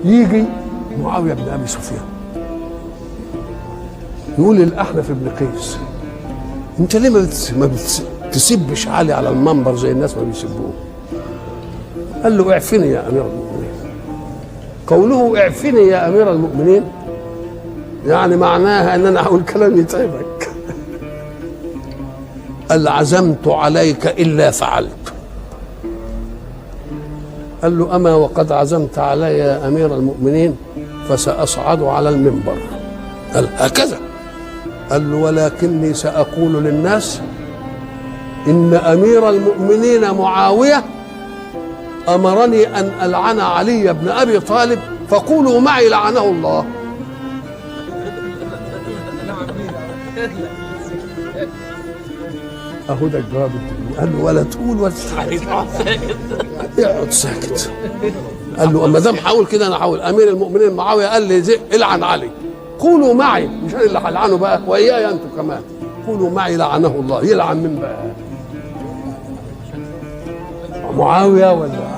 يجي معاويه بن ابي سفيان يقول للاحنف بن قيس: انت ليه ما بتسبش علي على المنبر زي الناس ما بيسبوه؟ قال له: اعفني يا امير المؤمنين. قوله اعفني يا امير المؤمنين يعني معناها ان انا هقول كلام يتعبك. قال: عزمت عليك الا فعلت. قال له: اما وقد عزمت علي يا امير المؤمنين فساصعد على المنبر. قال: هكذا؟ قال له: ولكني ساقول للناس ان امير المؤمنين معاويه امرني ان العن علي بن ابي طالب فقولوا معي لعنه الله. اهو ده الجواب التاني. قال له: ولا تقول ولا تتحدث، اقعد ساكت. قال له: اما دام هقول كده انا هقول امير المؤمنين معاويه قال لي العن علي، قولوا معي، مش انا اللي هلعنه بقى واياي انتم كمان، قولوا معي لعنه الله. يلعن من بقى؟ معاويه ولا